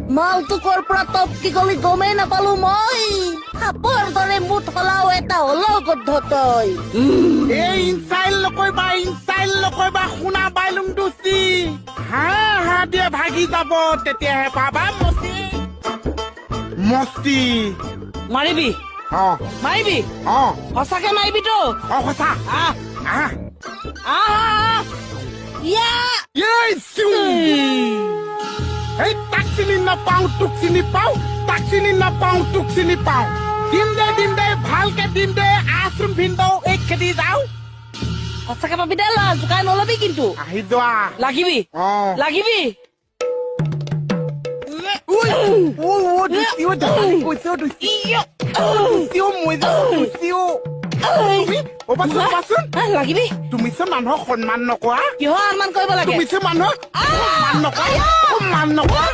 মালটো কৰ পৰা টপকি গলি গমেই নাপালো মই সাপৰ দৰে মুঠ হলাও এটা হলেও গদ্ধ তই এই ইনচাইল নকৰিবা শুনা বাইলুং দুচি হা দিয়ে ভাগি যাব তেতিয়াহে পাবা মস্তি মাৰিবি অ মাৰিবি অ সঁচাকে মাৰিবিতো অ সঁচা আহ আহ আহ ইয়া এই তাক চিনি নাপাওঁ তোক চিনি পাওঁ তাক চিনি নাপাওঁ তোক চিনি পাওঁ দিম দে ভালকে দিম দে আশ্ৰম ভিন্দৌ এই খেদি যাওঁ সঁচাকে পাবি দে লা জোকাই নলবি কিন্তু আহি যোৱা লাগিবি অ লাগিবি লাগিবি তুমি চোন মানুহক সন্মান নকৰা কিহৰ সন্মান কৰিব লাগে তুমি চোন মানুহক সন্মান নকৰা